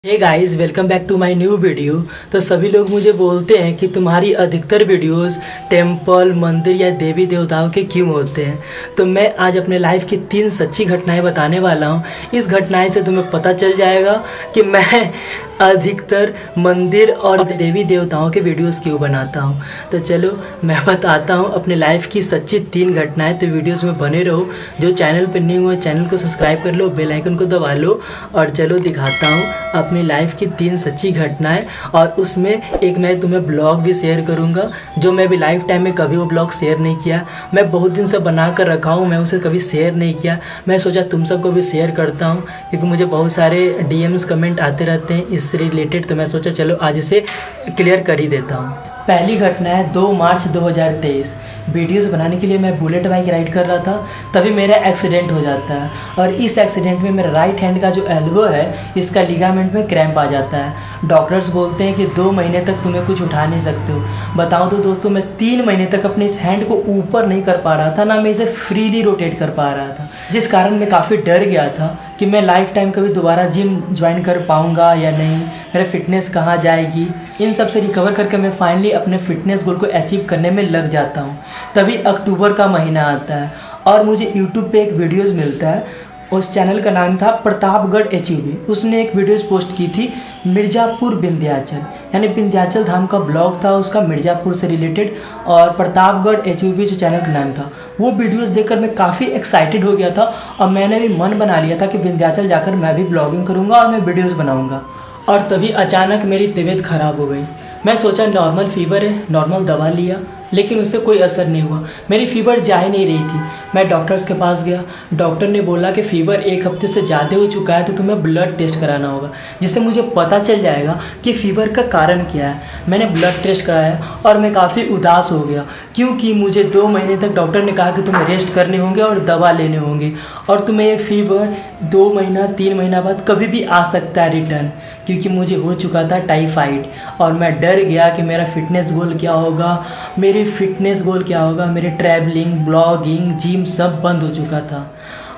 Hey guys, welcome back to my new video. तो सभी लोग मुझे बोलते हैं कि तुम्हारी अधिकतर वीडियोस टेम्पल, मंदिर या देवी देवताओं के क्यों होते हैं। तो मैं आज अपने लाइफ की 3 सच्ची घटनाएं बताने वाला हूं। इस घटनाएं से तुम्हें पता चल जाएगा कि मैं अधिकतर मंदिर और देवी देवताओं के वीडियोस क्यों बनाता हूं। तो चलो मैं बताता हूं अपने लाइफ की सच्ची 3 घटनाएं। तो वीडियोस में बने रहो। जो चैनल पर न्यू है चैनल को सब्सक्राइब कर लो, बेल आइकन को दबा लो और चलो दिखाता हूं अपनी लाइफ की 3 सच्ची घटनाएं। और उसमें एक मैं तुम्हें ब्लॉग भी शेयर करूंगा जो मैं भी लाइफ टाइम में कभी वो ब्लॉग शेयर नहीं किया। मैं बहुत दिन से बना कर रखा हूँ, मैं उसे कभी शेयर नहीं किया। मैं सोचा तुम सबको भी शेयर करता हूँ क्योंकि मुझे बहुत सारे डीएम्स कमेंट आते रहते हैं इससे रिलेटेड। तो मैं सोचा चलो आज इसे क्लियर कर ही देता हूँ। पहली घटना है 2 मार्च 2023। वीडियोस बनाने के लिए मैं बुलेट बाइक राइड कर रहा था, तभी मेरा एक्सीडेंट हो जाता है। और इस एक्सीडेंट में मेरा राइट हैंड का जो एल्बो है इसका लिगामेंट में क्रैम्प आ जाता है। डॉक्टर्स बोलते हैं कि 2 महीने तक तुम्हें कुछ उठा नहीं सकते हो। बताओ तो दोस्तों, मैं 3 महीने तक अपने इस हैंड को ऊपर नहीं कर पा रहा था, ना मैं इसे फ्रीली रोटेट कर पा रहा था, जिस कारण मैं काफ़ी डर गया था कि मैं लाइफ टाइम कभी दोबारा जिम ज्वाइन कर पाऊँगा या नहीं, मेरा फिटनेस कहाँ जाएगी। इन सब से रिकवर करके मैं फाइनली अपने फिटनेस गोल को अचीव करने में लग जाता हूँ। तभी अक्टूबर का महीना आता है और मुझे यूट्यूब पे एक वीडियोस मिलता है। उस चैनल का नाम था प्रतापगढ़ एचयूबी। उसने एक वीडियोस पोस्ट की थी मिर्ज़ापुर विंध्याचल, यानी विंध्याचल धाम का ब्लॉग था उसका मिर्ज़ापुर से रिलेटेड। और प्रतापगढ़ एचयूबी जो चैनल का नाम था, वो वीडियोस देखकर मैं काफ़ी एक्साइटेड हो गया था और मैंने भी मन बना लिया था कि विंध्याचल जाकर मैं भी ब्लॉगिंग करूँगा और मैं वीडियोज़ बनाऊँगा। और तभी अचानक मेरी तबीयत ख़राब हो गई। मैं सोचा नॉर्मल फीवर है, नॉर्मल दवा लिया, लेकिन उससे कोई असर नहीं हुआ। मेरी फ़ीवर जा ही नहीं रही थी। मैं डॉक्टर्स के पास गया। डॉक्टर ने बोला कि फ़ीवर 1 हफ्ते से ज़्यादा हो चुका है तो तुम्हें ब्लड टेस्ट कराना होगा, जिससे मुझे पता चल जाएगा कि फ़ीवर का कारण क्या है। मैंने ब्लड टेस्ट कराया और मैं काफ़ी उदास हो गया क्योंकि मुझे 2 महीने तक डॉक्टर ने कहा कि तुम्हें रेस्ट करने होंगे और दवा लेने होंगे और तुम्हें ये फ़ीवर 2 महीना 3 महीना बाद कभी भी आ सकता है रिटर्न, क्योंकि मुझे हो चुका था टाइफाइड। और मैं डर गया कि मेरा फिटनेस गोल क्या होगा, मेरे ट्रैवलिंग, ब्लॉगिंग, जिम सब बंद हो चुका था।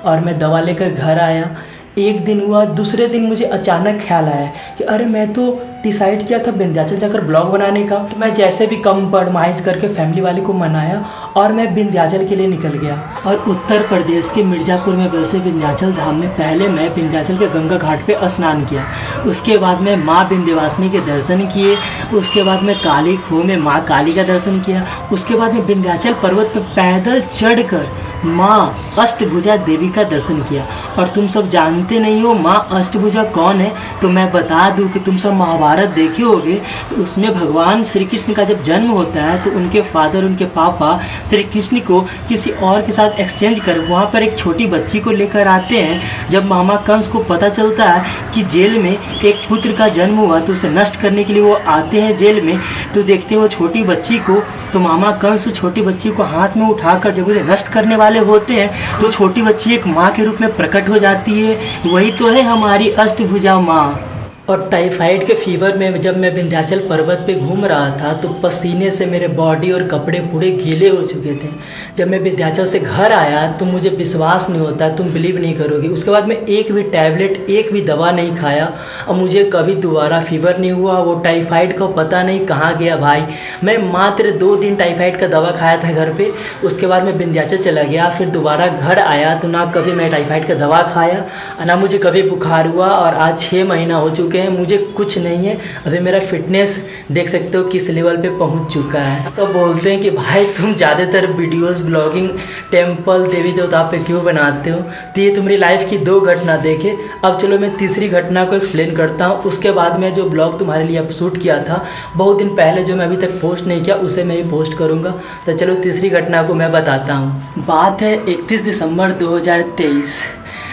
और मैं दवा लेकर घर आया। 1 दिन हुआ, दूसरे दिन मुझे अचानक ख्याल आया कि अरे मैं तो डिसाइड किया था विंध्याचल जाकर ब्लॉग बनाने का। तो मैं जैसे भी कंप्रोमाइज़ करके फैमिली वाले को मनाया और मैं विंध्याचल के लिए निकल गया। और उत्तर प्रदेश के मिर्ज़ापुर में बसे विंध्याचल धाम में पहले मैं विंध्याचल के गंगा घाट पे स्नान किया। उसके बाद मैं माँ विंध्यवासिनी के दर्शन किए। उसके बाद मैं काली खो में माँ काली का दर्शन किया। उसके बाद मैं विंध्याचल पर्वत पर पैदल चढ़कर माँ अष्टभुजा देवी का दर्शन किया। और तुम सब जानते नहीं हो माँ अष्टभुजा कौन है, तो मैं बता दूं कि तुम सब महाभारत देखे होगे। तो उसमें भगवान श्री कृष्ण का जब जन्म होता है तो उनके फादर, उनके पापा श्री कृष्ण को किसी और के साथ एक्सचेंज कर वहाँ पर एक छोटी बच्ची को लेकर आते हैं। जब मामा कंस को पता चलता है कि जेल में एक पुत्र का जन्म हुआ तो उसे नष्ट करने के लिए वो आते हैं जेल में, तो देखते हैं वो छोटी बच्ची को। तो मामा कंस छोटी बच्ची को हाथ में उठाकर जब उसे नष्ट करने वाले होते हैं तो छोटी बच्ची एक माँ के रूप में प्रकट हो जाती है। वही तो है हमारी अष्टभुजा माँ। और टाइफाइड के फीवर में जब मैं विंध्याचल पर्वत पे घूम रहा था तो पसीने से मेरे बॉडी और कपड़े पूरे गीले हो चुके थे। जब मैं विंध्याचल से घर आया तो मुझे विश्वास नहीं होता, तुम बिलीव नहीं करोगे, उसके बाद मैं एक भी टैबलेट, एक भी दवा नहीं खाया और मुझे कभी दोबारा फीवर नहीं हुआ। वो टाइफाइड का पता नहीं कहाँ गया भाई। मैं मात्र 2 दिन टाइफाइड का दवा खाया था घर पर। उसके बाद मैं विंध्याचल चला गया, फिर दोबारा घर आया तो ना कभी मैं टाइफाइड का दवा खाया, ना मुझे कभी बुखार हुआ। और आज 6 महीना हो चुके हैं, मुझे कुछ नहीं है। अभी मेरा फिटनेस देख सकते हो किस लेवल पे पहुंच चुका है। सब बोलते हैं कि भाई तुम ज़्यादातर वीडियोस ब्लॉगिंग टेम्पल देवी देवता पे क्यों बनाते हो। तो ये तुम्हारी लाइफ की 2 घटना देखे। अब चलो मैं तीसरी घटना को एक्सप्लेन करता हूँ। उसके बाद में जो ब्लॉग तुम्हारे लिए शूट किया था बहुत दिन पहले, जो मैं अभी तक पोस्ट नहीं किया, उसे मैं भी पोस्ट करूँगा। तो चलो तीसरी घटना को मैं बताता हूँ। बात है 31 दिसंबर 2023।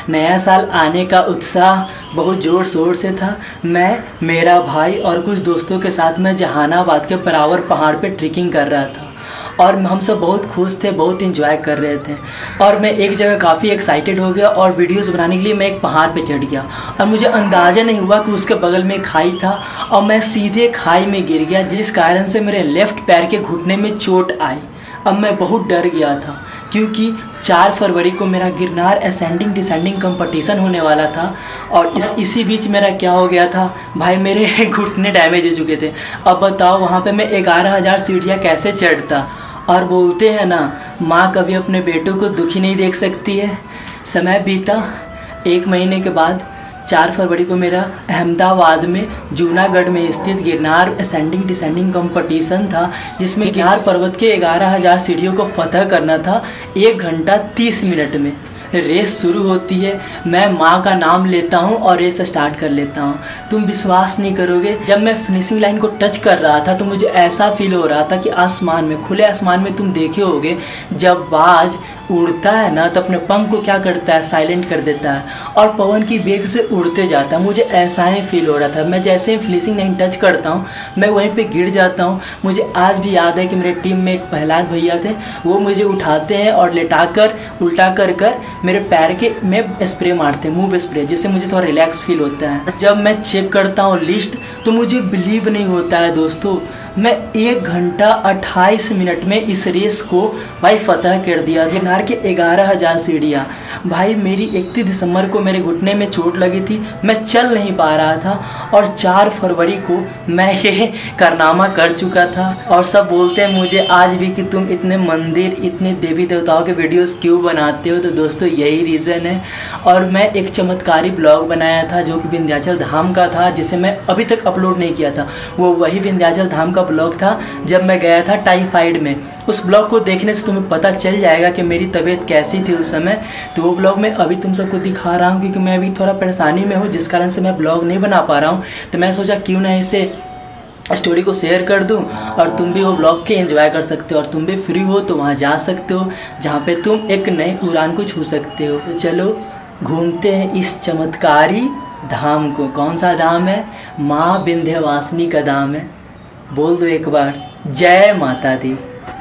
नया साल आने का उत्साह बहुत ज़ोर शोर से था। मैं, मेरा भाई और कुछ दोस्तों के साथ मैं जहानाबाद के परावर पहाड़ पे ट्रैकिंग कर रहा था और हम सब बहुत खुश थे, बहुत इंजॉय कर रहे थे। और मैं एक जगह काफ़ी एक्साइटेड हो गया और वीडियोस बनाने के लिए मैं एक पहाड़ पे चढ़ गया और मुझे अंदाज़ा नहीं हुआ कि उसके बगल में खाई था और मैं सीधे खाई में गिर गया, जिस कारण से मेरे लेफ़्ट पैर के घुटने में चोट आई। अब मैं बहुत डर गया था, क्योंकि 4 फरवरी को मेरा गिरनार असेंडिंग डिसेंडिंग कंपटीशन होने वाला था। और इसी बीच मेरा क्या हो गया था भाई, मेरे घुटने डैमेज हो चुके थे। अब बताओ वहाँ पे मैं 11,000 सीढ़ियाँ कैसे चढ़ता। और बोलते हैं ना, माँ कभी अपने बेटों को दुखी नहीं देख सकती है। समय बीता, 1 महीने के बाद 4 फरवरी को मेरा अहमदाबाद में जूनागढ़ में स्थित गिरनार असेंडिंग डिसेंडिंग कंपटीशन था, जिसमें गिरनार पर्वत के 11,000 सीढ़ियों को फतह करना था 1 घंटा 30 मिनट में। रेस शुरू होती है, मैं माँ का नाम लेता हूँ और रेस स्टार्ट कर लेता हूँ। तुम विश्वास नहीं करोगे, जब मैं फिनिशिंग लाइन को टच कर रहा था तो मुझे ऐसा फील हो रहा था कि आसमान में, खुले आसमान में तुम देखे होगे जब बाज उड़ता है ना तो अपने पंख को क्या करता है, साइलेंट कर देता है और पवन की वेग से उड़ते जाता है। मुझे ऐसा ही फील हो रहा था। मैं जैसे ही फिनिशिंग लाइन टच करता हूँ मैं वहीं पे गिर जाता हूँ। मुझे आज भी याद है कि मेरे टीम में एक प्रहलाद भैया थे, वो मुझे उठाते हैं और लेटाकर उल्टा कर मेरे पैर के में स्प्रे मारते हैं, मूव स्प्रे, जिससे मुझे थोड़ा रिलैक्स फील होता है। जब मैं चेक करता हूँ लिस्ट तो मुझे बिलीव नहीं होता है दोस्तों, मैं 1 घंटा 28 मिनट में इस रेस को भाई फतह कर दिया। गिरनार के 11,000 सीढ़ियाँ भाई। मेरी 31 दिसंबर को मेरे घुटने में चोट लगी थी, मैं चल नहीं पा रहा था और 4 फरवरी को मैं ये कारनामा कर चुका था। और सब बोलते हैं मुझे आज भी कि तुम इतने मंदिर, इतने देवी देवताओं के वीडियोस क्यों बनाते हो। तो दोस्तों यही रीज़न है। और मैं एक चमत्कारी ब्लॉग बनाया था जो कि विंध्याचल धाम का था, जिसे मैं अभी तक अपलोड नहीं किया था। वो वही विंध्याचल धाम का ब्लॉग था जब मैं गया था टाइफाइड में। उस ब्लॉग को देखने से तुम्हें पता चल जाएगा कि मेरी तबीयत कैसी थी उस समय। तो वो ब्लॉग मैं अभी तुम सबको दिखा रहा हूँ, क्योंकि मैं अभी थोड़ा परेशानी में हूँ, जिस कारण से मैं ब्लॉग नहीं बना पा रहा हूँ। तो मैं सोचा क्यों ना इसे स्टोरी को शेयर कर दूं और तुम भी वो ब्लॉग के एंजॉय कर सकते हो। और तुम भी फ्री हो तो वहाँ जा सकते हो, जहाँ पे तुम एक नई उड़ान को छू सकते हो। तो चलो घूमते हैं इस चमत्कारी धाम को। कौन सा धाम है? माँ विंध्यवासिनी का धाम है। बोल दो एक बार, जय माता दी।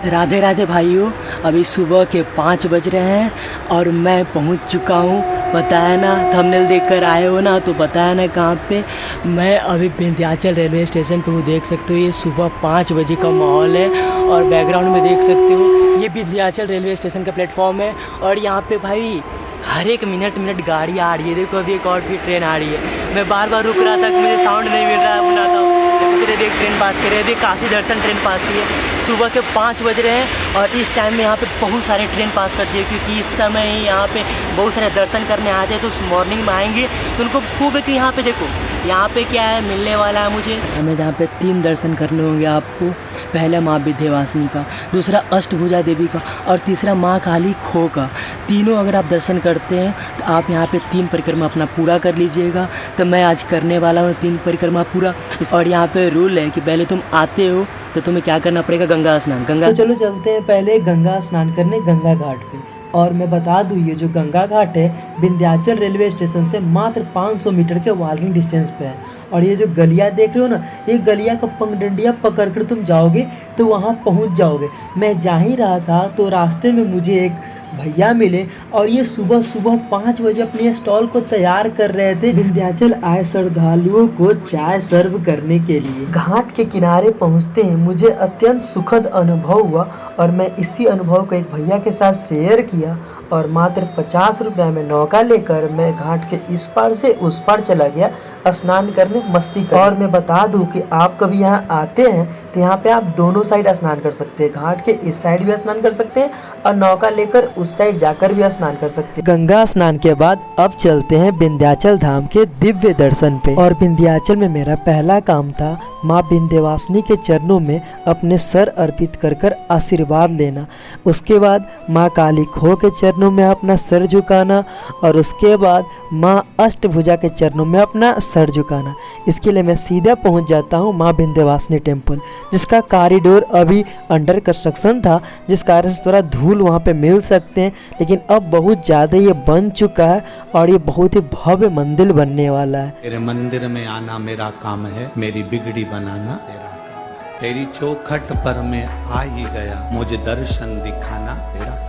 राधे राधे भाइयों, अभी सुबह के 5 बज रहे हैं और मैं पहुंच चुका हूं। पता है ना, थंबनेल देखकर आए हो ना, तो पता है ना कहाँ पे। मैं अभी विंध्याचल रेलवे स्टेशन पे हूँ, देख सकते हो। ये सुबह 5 बजे का माहौल है और बैकग्राउंड में देख सकते हो ये विंध्याचल रेलवे स्टेशन का प्लेटफॉर्म है। और यहाँ पे भाई हर एक मिनट गाड़ी आ रही है। देखो अभी एक और भी ट्रेन आ रही है। मैं बार बार रुक रहा था कि मुझे साउंड नहीं मिल रहा है, बनाता हूँ। फिर एक ट्रेन पास करी, अभी काशी दर्शन ट्रेन पास की है। सुबह के 5 बज रहे हैं और इस टाइम में यहाँ पे बहुत सारे ट्रेन पास करती है, क्योंकि इस समय ही यहाँ पे बहुत सारे दर्शन करने आते हैं। तो उस मॉर्निंग में आएंगे तो उनको खूब है कि यहाँ पे देखो यहाँ पे क्या है मिलने वाला है मुझे। हमें यहाँ पे 3 दर्शन करने होंगे आपको। पहला माँ विंध्यवासिनी का, दूसरा अष्टभुजा देवी का और तीसरा माँ काली खो का। तीनों अगर आप दर्शन करते हैं तो आप यहाँ पे 3 परिक्रमा अपना पूरा कर लीजिएगा। तो मैं आज करने वाला हूँ 3 परिक्रमा पूरा। और यहाँ पे रूल है कि पहले तुम आते हो तो तुम्हें क्या करना पड़ेगा, गंगा स्नान। तो चलो चलते हैं पहले गंगा स्नान करने गंगा घाट पे। और मैं बता दूँ ये जो गंगा घाट है विंध्याचल रेलवे स्टेशन से मात्र 500 मीटर के वॉकिंग डिस्टेंस पे है। और ये जो गलिया देख रहे हो ना, ये गलिया का पगडंडिया पकड़ कर तुम जाओगे तो वहाँ पहुँच जाओगे। मैं जा ही रहा था तो रास्ते में मुझे एक भैया मिले और ये सुबह सुबह 5 बजे अपने स्टॉल को तैयार कर रहे थे विंध्याचल आए श्रद्धालुओं को चाय सर्व करने के लिए। घाट के किनारे पहुंचते हैं मुझे अत्यंत सुखद अनुभव हुआ और मैं इसी अनुभव को एक भैया के साथ शेयर किया। और मात्र 50 रुपये में नौका लेकर मैं घाट के इस पार से उस पार चला गया स्नान करने, मस्ती करने। और मैं बता दूं कि आप कभी यहाँ आते हैं तो यहाँ पे आप दोनों साइड स्नान कर सकते हैं। घाट के इस साइड भी स्नान कर सकते हैं और नौका लेकर उस साइड जाकर भी स्नान कर सकते हैं। गंगा स्नान के बाद अब चलते हैं विंध्याचल धाम के दिव्य दर्शन पे। और विंध्याचल में मेरा पहला काम था माँ विंध्यवासिनी के चरणों में अपने सर अर्पित कर कर आशीर्वाद लेना। उसके बाद माँ काली खो के चरणों में अपना सर झुकाना और उसके बाद माँ अष्टभुजा के चरणों में अपना सर झुकाना। इसके लिए मैं सीधा पहुँच जाता हूँ माँ विंध्यवासिनी टेम्पल, जिसका कॉरिडोर अभी अंडर कंस्ट्रक्शन था, जिस कारण से थोड़ा धूल वहाँ पे मिल सकते हैं, लेकिन अब बहुत ज़्यादा ये बन चुका है और ये बहुत ही भव्य मंदिर बनने वाला है। तेरे मंदिर में आना मेरा काम है, मेरी बिगड़ी बनाना तेरा काम। तेरी चौखट पर मैं आ ही गया, मुझे दर्शन दिखाना तेरा काम।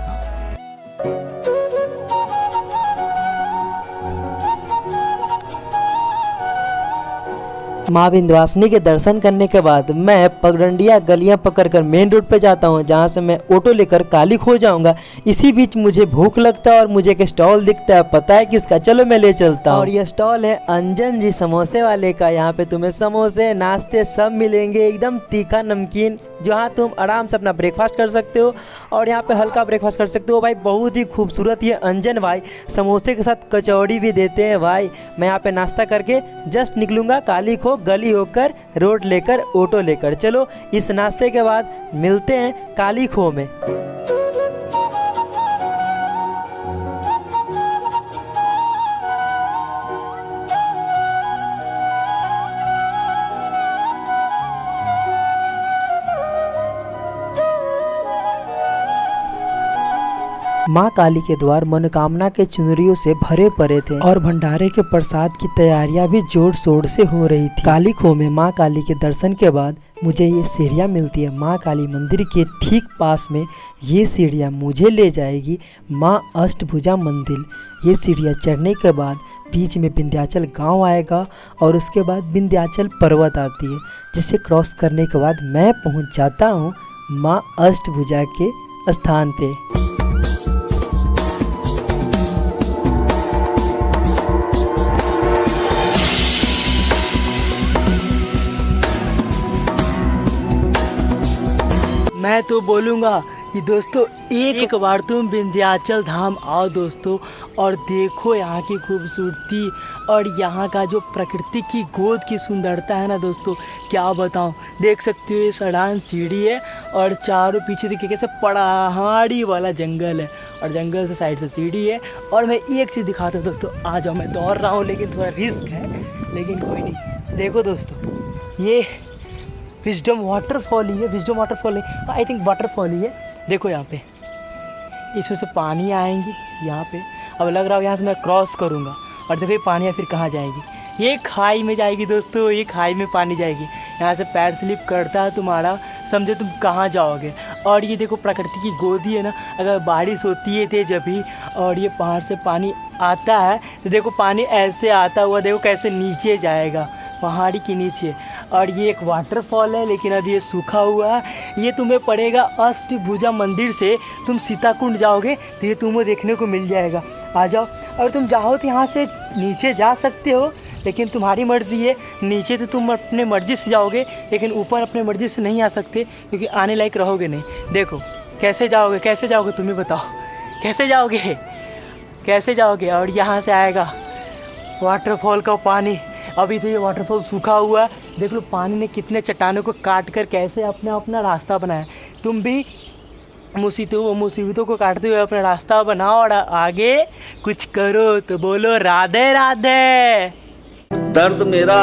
माँ विंध्यवासिनी के दर्शन करने के बाद मैं पगडंडिया गलियां पकड़कर मेन रोड पे जाता हूँ, जहाँ से मैं ऑटो लेकर काली खो जाऊंगा। इसी बीच मुझे भूख लगता है और मुझे एक स्टॉल दिखता है, पता है किसका, चलो मैं ले चलता हूँ। और ये स्टॉल है अंजन जी समोसे वाले का। यहाँ पे तुम्हें समोसे नाश्ते सब मिलेंगे, एकदम तीखा नमकीन, जहाँ तुम आराम से अपना ब्रेकफास्ट कर सकते हो और यहाँ पे हल्का ब्रेकफास्ट कर सकते हो। भाई बहुत ही खूबसूरत ये अंजन भाई समोसे के साथ कचौड़ी भी देते हैं भाई। मैं यहाँ पे नाश्ता करके जस्ट निकलूँगा काली खो गली होकर रोड लेकर ऑटो लेकर। चलो इस नाश्ते के बाद मिलते हैं काली खो में। माँ काली के द्वार मनोकामना के चुनरियों से भरे पड़े थे और भंडारे के प्रसाद की तैयारियां भी जोर शोर से हो रही थी। काली खो में माँ काली के दर्शन के बाद मुझे ये सीढ़ियाँ मिलती है माँ काली मंदिर के ठीक पास में। ये सीढ़ियाँ मुझे ले जाएगी माँ अष्टभुजा मंदिर। ये सीढ़ियाँ चढ़ने के बाद बीच में विंध्याचल गांव आएगा और उसके बाद विंध्याचल पर्वत आती है, जिसे क्रॉस करने के बाद मैं पहुँच जाता हूँ माँ अष्टभुजा के स्थान पे। मैं तो बोलूँगा कि दोस्तों एक बार तुम विंध्याचल धाम आओ दोस्तों और देखो यहाँ की खूबसूरती और यहाँ का जो प्रकृति की गोद की सुंदरता है ना दोस्तों, क्या बताऊँ। देख सकते हो ये सड़ान सीढ़ी है और चारों पीछे देखिए कैसे पहाड़ी वाला जंगल है और जंगल से साइड से सीढ़ी है। और मैं एक चीज़ दिखाता हूँ दोस्तों, आ जाओ। मैं दौड़ रहा हूँ लेकिन थोड़ा रिस्क है, लेकिन कोई नहीं। देखो दोस्तों ये विजडम वाटरफॉल ही है, विजडम वाटरफॉल है, आई थिंक वाटरफॉल ही है। देखो यहाँ पे इसमें से पानी आएंगी यहाँ पे। अब लग रहा है यहाँ से मैं क्रॉस करूँगा और देखो ये पानी फिर कहाँ जाएगी, ये खाई में जाएगी दोस्तों, ये खाई में पानी जाएगी। यहाँ से पैर स्लिप करता है तुम्हारा, समझो तुम कहाँ जाओगे। और ये देखो प्रकृति की गोदी है ना, अगर बारिश होती है तेज अभी और ये पहाड़ से पानी आता है तो देखो पानी ऐसे आता हुआ देखो कैसे नीचे जाएगा पहाड़ी के नीचे। और ये एक वाटरफॉल है लेकिन अभी ये सूखा हुआ है। ये तुम्हें पड़ेगा अष्टभुजा मंदिर से तुम सीताकुंड जाओगे तो ये तुम्हें देखने को मिल जाएगा। आ जाओ, अगर तुम चाहो तो यहाँ से नीचे जा सकते हो, लेकिन तुम्हारी मर्ज़ी है। नीचे तो तुम अपने मर्ज़ी से जाओगे लेकिन ऊपर अपने मर्ज़ी से नहीं आ सकते क्योंकि आने लायक रहोगे नहीं। देखो कैसे जाओगे, कैसे जाओगे तुम ही बताओ, कैसे जाओगे, कैसे जाओगे। और यहाँ से आएगा वाटरफॉल का पानी। अभी तो ये वाटरफॉल सूखा हुआ है, देख लो पानी ने कितने चट्टानों को काट कर कैसे अपना अपना रास्ता बनाया। तुम भी मुसीबतों को काटते हुए अपना रास्ता बनाओ और आगे कुछ करो। तो बोलो राधे राधे। दर्द मेरा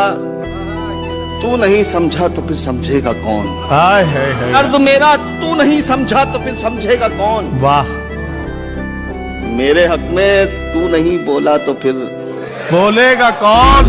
तू नहीं समझा तो फिर समझेगा कौन। हाय हाय हाय। दर्द मेरा तू नहीं समझा तो फिर समझेगा कौन। वाह। मेरे हक में तू नहीं बोला तो फिर बोलेगा कौन।